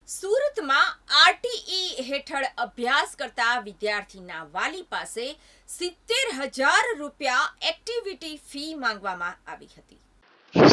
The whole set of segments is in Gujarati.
સુરતમાં આરટીઈ હેઠળ અભ્યાસ કરતા વિદ્યાર્થીના વાલી પાસે 70,000 રૂપિયા એક્ટિવિટી ફી માંગવામાં આવી હતી।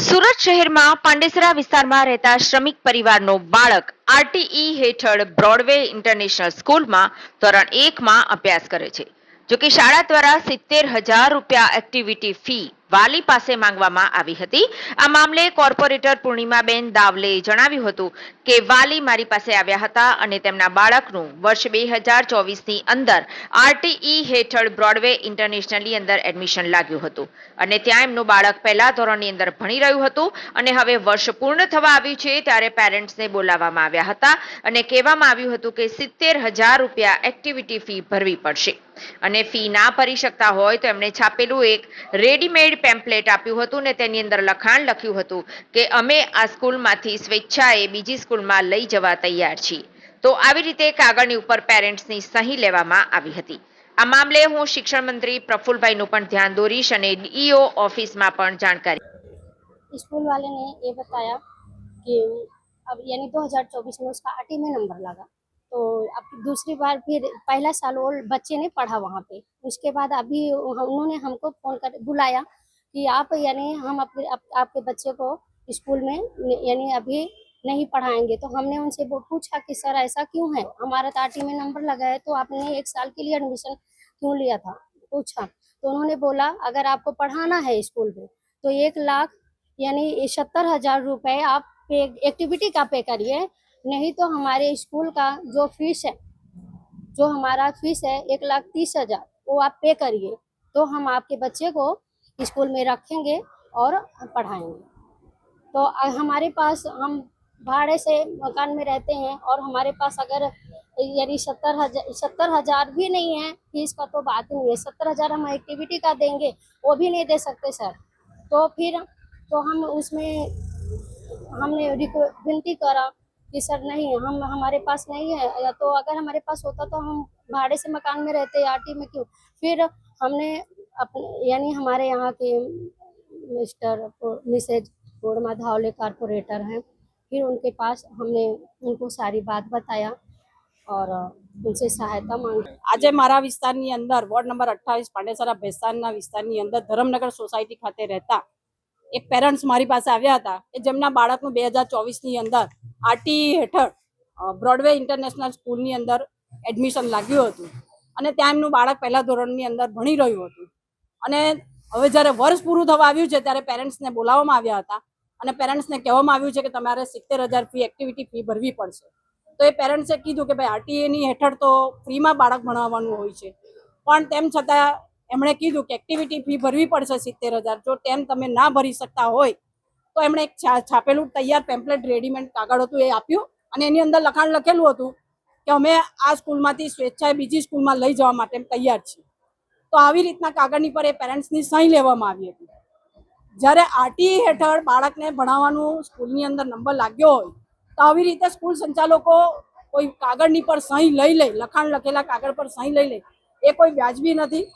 સુરત શહેરમાં પાંડેસરા વિસ્તારમાં રહેતા શ્રમિક પરિવારનો બાળક આરટીઈ હેઠળ બ્રોડવે ઇન્ટરનેશનલ સ્કૂલમાં ધોરણ 1માં અભ્યાસ કરે છે। જોકે શાળા દ્વારા 70,000 રૂપિયા એક્ટિવિટી ફી વાલી પાસે માંગવામાં આવી હતી। આ મામલે કોર્પોરેટર પૂર્ણિમાબેન દાવલેએ જણાવ્યું હતું કે વાલી મારી પાસે આવ્યા હતા અને તેમના બાળકનું વર્ષ 2024ની અંદર આરટીઈ હેઠળ બ્રોડવે ઇન્ટરનેશનલની અંદર એડમિશન લાગ્યું હતું અને ત્યાં એમનું બાળક પહેલા ધોરણની અંદર ભણી રહ્યું હતું અને હવે વર્ષ પૂર્ણ થવા આવ્યું છે ત્યારે પેરેન્ટ્સને બોલાવવામાં આવ્યા હતા અને કહેવામાં આવ્યું હતું કે 70,000 રૂપિયા એક્ટિવિટી ફી ભરવી પડશે અને ફી ના ભરી શકતા હોય તો એમણે છાપેલું એક રેડીમેડ પેમ્પલેટ આપ્યું હતું ને તેની અંદર લખાણ લખ્યું હતું કે અમે આ સ્કૂલમાંથી સ્વેચ્છાએ બીજી સ્કૂલમાં લઈ જવા તૈયાર છીએ। તો આવી રીતે કાગળની ઉપર પેરેન્ટ્સની સહી લેવામાં આવી હતી। આ મામલે હું શિક્ષણ મંત્રી પ્રફુલભાઈનું પણ ધ્યાન દોરીશ અને ડીઈઓ ઓફિસમાં પણ જાણકારી। स्कूल वाले ने ये बताया कि अब यानी 2024 में उसका आरटी में नंबर लगा, तो अब दूसरी बार फिर पहला साल वो बच्चे ने पढ़ा वहाँ पे। उसके बाद अभी उन्होंने हमको फोन कर बुलाया कि आप यानी हम आपके बच्चे को स्कूल में यानी अभी नहीं पढ़ाएंगे। तो हमने उनसे पूछा कि सर ऐसा क्यों है, हमारा तो आरटी में नंबर लगा है, तो आपने 1 साल के लिए एडमिशन क्यों लिया था, पूछा। तो उन्होंने बोला अगर आपको पढ़ाना है स्कूल में तो 1 लाख यानी 70,000 रुपये आप पे एक्टिविटी का पे करिए, नहीं तो हमारे स्कूल का जो फीस है, जो हमारा फीस है 1,30,000 वो आप पे करिए, तो हम आपके बच्चे को स्कूल में रखेंगे और पढ़ाएंगे। तो हमारे पास हम भाड़े से मकान में रहते हैं और हमारे पास अगर यानी 70,000 भी नहीं है फीस का तो बात नहीं है, 70,000 हम एक्टिविटी का देंगे वो भी नहीं दे सकते सर। तो फिर तो हम उसमें हमने विनती करा कि सर नहीं हमारे पास नहीं है, या तो अगर हमारे पास होता तो हम भाड़े से मकान में रहते, आरटी में क्यों। फिर हमने अपने यानी हमारे यहाँ के मिसेज पूर्णिमा धावले कारपोरेटर हैं, फिर उनके पास हमने उनको सारी बात बताया और उनसे सहायता मांगी। આજે મારા વિસ્તારની અંદર વોર્ડ નંબર 28 પાંડેસરા ભેસ્તાનના વિસ્તારની અંદર ધરમનગર સોસાયટી ખાતે રહેતા એક પેરેન્ટ્સ મારી પાસે આવ્યા હતા કે જેમના બાળકનું 2024ની અંદર આરટીઈ હેઠળ બ્રોડવે ઇન્ટરનેશનલ સ્કૂલની અંદર એડમિશન લાગ્યું હતું અને ત્યાં એમનું બાળક પહેલા ધોરણની અંદર ભણી રહ્યું હતું અને હવે જ્યારે વર્ષ પૂરું થવા આવ્યું છે ત્યારે પેરેન્ટ્સને બોલાવવામાં આવ્યા હતા અને પેરેન્ટ્સને કહેવામાં આવ્યું છે કે તમારે 70,000 ફી એક્ટિવિટી ફી ભરવી પડશે। તો એ પેરેન્ટ્સે કીધું કે ભાઈ આરટીઈની હેઠળ તો ફ્રીમાં બાળક ભણાવવાનું હોય છે, પણ તેમ છતાં એમણે કીધું કે એક્ટિવિટી ફી ભરવી પડશે 70,000। જો તેમ તમે ના ભરી શકતા હોય તો એમણે એક છાપેલું તૈયાર પેમ્પલેટ રેડીમેડ કાગળ હતું એ આપ્યું અને એની અંદર લખાણ લખેલું હતું કે અમે આ સ્કૂલમાંથી સ્વેચ્છાએ બીજી સ્કૂલમાં લઈ જવા માટે તૈયાર છીએ। તો આવી રીતના કાગળની પર એ પેરેન્ટ્સની સહી લેવામાં આવી હતી। જ્યારે આરટીઈ હેઠળ બાળકને ભણાવવાનું સ્કૂલની અંદર નંબર લાગ્યો હોય તો આવી રીતે સ્કૂલ સંચાલકો કોઈ કાગળની પર સહી લઈ લે, લખાણ લખેલા કાગળ પર સહી લઈ લે, એ કોઈ વ્યાજબી નથી।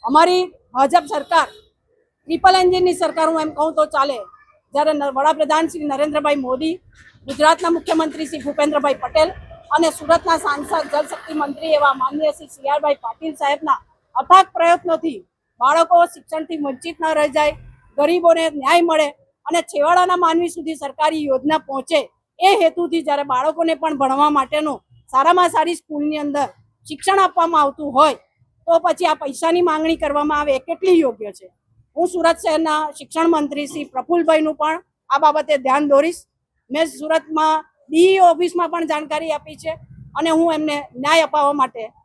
અમારી ભાજપ સરકાર ટ્રિપલ એન્જિનની સરકાર હું એમ કહું તો ચાલે। જ્યારે વડાપ્રધાન શ્રી નરેન્દ્રભાઈ મોદી, ગુજરાતના મુખ્યમંત્રી શ્રી ભૂપેન્દ્રભાઈ પટેલ અને સુરતના સાંસદ જલશક્તિ મંત્રી એવા માનનીય શ્રી CR પાટીલ સાહેબના અથાગ પ્રયત્નોથી બાળકો શિક્ષણથી વંચિત ન રહી જાય, ગરીબોને ન્યાય મળે અને છેવાડાના માનવી સુધી સરકારી યોજના પહોંચે, એ હેતુથી જ્યારે બાળકોને પણ ભણવા માટેનું સારામાં સારી સ્કૂલની અંદર શિક્ષણ આપવામાં આવતું હોય તો પછી આ પૈસાની માંગણી કરવામાં આવે એ કેટલી યોગ્ય છે। હું સુરત શહેરના શિક્ષણ મંત્રી શ્રી પ્રફુલભાઈનું પણ આ બાબતે ધ્યાન દોરીશ। મેં સુરતમાં ડીઈઓ ઓફિસમાં પણ જાણકારી આપી છે અને હું એમને ન્યાય અપાવવા માટે